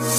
The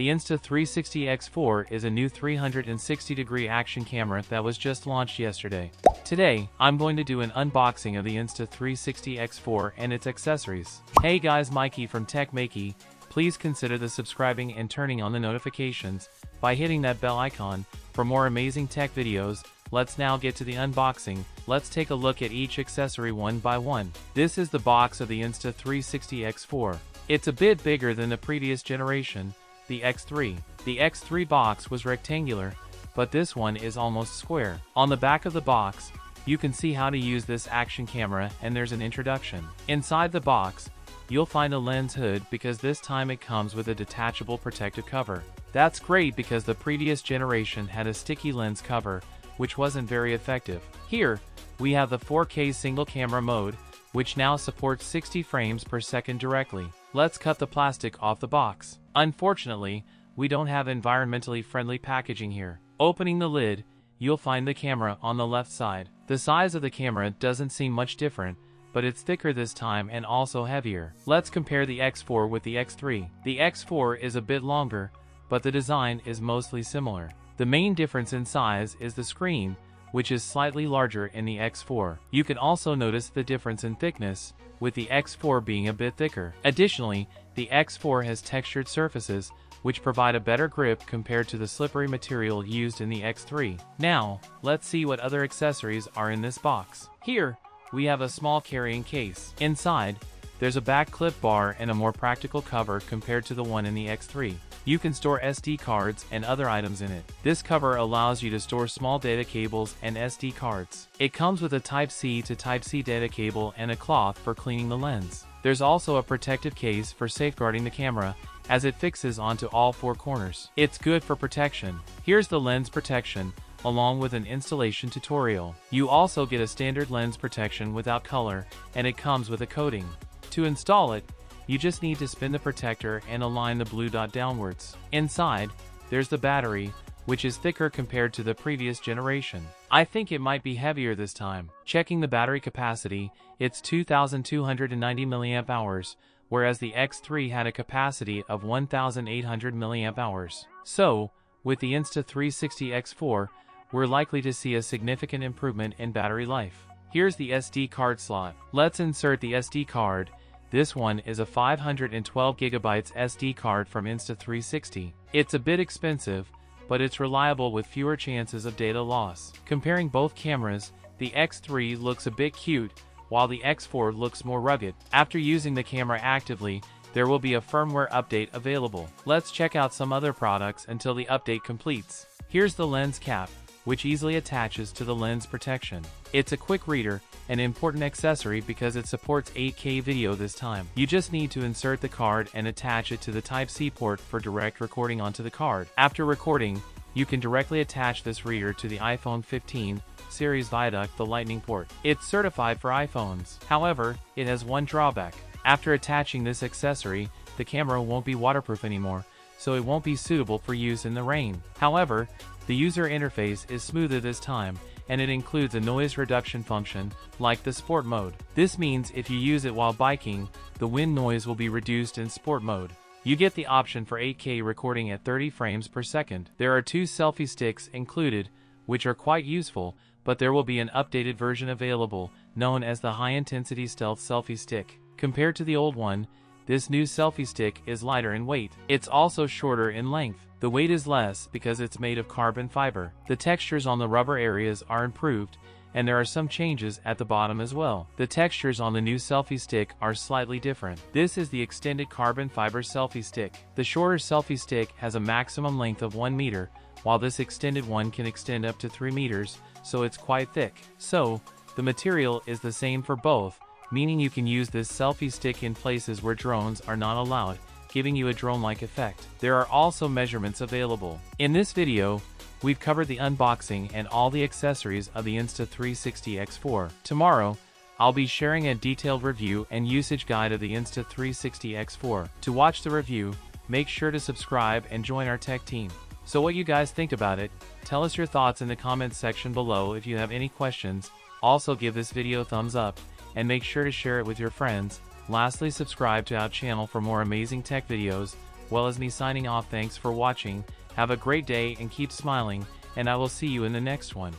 Insta360 X4 is a new 360-degree action camera that was just launched yesterday. Today, I'm going to do an unboxing of the Insta360 X4 and its accessories. Hey guys, Mikey from techmaiky. Please consider the subscribing and turning on the notifications by hitting that bell icon for more amazing tech videos. Let's now get to the unboxing. Let's take a look at each accessory one by one. This is the box of the Insta360 X4. It's a bit bigger than the previous generation, the X3. The X3 box was rectangular, but this one is almost square. On the back of the box, you can see how to use this action camera, and there's an introduction. Inside the box, you'll find a lens hood because this time it comes with a detachable protective cover. That's great because the previous generation had a sticky lens cover, which wasn't very effective. Here, we have the 4K single camera mode, which now supports 60 frames per second directly. Let's cut the plastic off the box. Unfortunately, we don't have environmentally friendly packaging here. Opening the lid, you'll find the camera on the left side. The size of the camera doesn't seem much different, but it's thicker this time and also heavier. Let's compare the X4 with the X3. The X4 is a bit longer, but the design is mostly similar. The main difference in size is the screen, which is slightly larger in the X4. You can also notice the difference in thickness, with the X4 being a bit thicker. Additionally, the X4 has textured surfaces, which provide a better grip compared to the slippery material used in the X3. Now, let's see what other accessories are in this box. Here, we have a small carrying case. Inside, there's a back clip bar and a more practical cover compared to the one in the X3. You can store SD cards and other items in it. This cover allows you to store small data cables and SD cards. It comes with a Type-C to Type-C data cable and a cloth for cleaning the lens. There's also a protective case for safeguarding the camera, as it fixes onto all four corners. It's good for protection. Here's the lens protection, along with an installation tutorial. You also get a standard lens protection without color, and it comes with a coating. To install it, you just need to spin the protector and align the blue dot downwards. Inside, there's the battery, which is thicker compared to the previous generation. I think it might be heavier this time. Checking the battery capacity, it's 2,290 mAh, whereas the X3 had a capacity of 1,800 mAh. So, with the Insta360 X4, we're likely to see a significant improvement in battery life. Here's the SD card slot. Let's insert the SD card. This one is a 512 GB SD card from Insta360. It's a bit expensive, but it's reliable with fewer chances of data loss. Comparing both cameras, the X3 looks a bit cute, while the X4 looks more rugged. After using the camera actively, there will be a firmware update available. Let's check out some other products until the update completes. Here's the lens cap, which easily attaches to the lens protection. It's a quick reader, an important accessory because it supports 8K video this time. You just need to insert the card and attach it to the Type-C port for direct recording onto the card. After recording, you can directly attach this reader to the iPhone 15 series via the Lightning port. It's certified for iPhones. However, it has one drawback. After attaching this accessory, the camera won't be waterproof anymore, so it won't be suitable for use in the rain. However, the user interface is smoother this time, and it includes a noise reduction function, like the sport mode. This means if you use it while biking, the wind noise will be reduced in sport mode. You get the option for 8K recording at 30 frames per second. There are 2 selfie sticks included, which are quite useful, but there will be an updated version available, known as the high-intensity stealth selfie stick. Compared to the old one, this new selfie stick is lighter in weight. It's also shorter in length. The weight is less because it's made of carbon fiber. The textures on the rubber areas are improved, and there are some changes at the bottom as well. The textures on the new selfie stick are slightly different. This is the extended carbon fiber selfie stick. The shorter selfie stick has a maximum length of 1 meter, while this extended one can extend up to 3 meters, so it's quite thick. So, the material is the same for both, meaning you can use this selfie stick in places where drones are not allowed, giving you a drone-like effect. There are also measurements available. In this video, we've covered the unboxing and all the accessories of the Insta360 X4. Tomorrow, I'll be sharing a detailed review and usage guide of the Insta360 X4. To watch the review, make sure to subscribe and join our tech team. So what you guys think about it? Tell us your thoughts in the comments section below. If you have any questions, also give this video a thumbs up, and make sure to share it with your friends. Lastly, subscribe to our channel for more amazing tech videos. Well, as me signing off, thanks for watching, have a great day and keep smiling, and I will see you in the next one.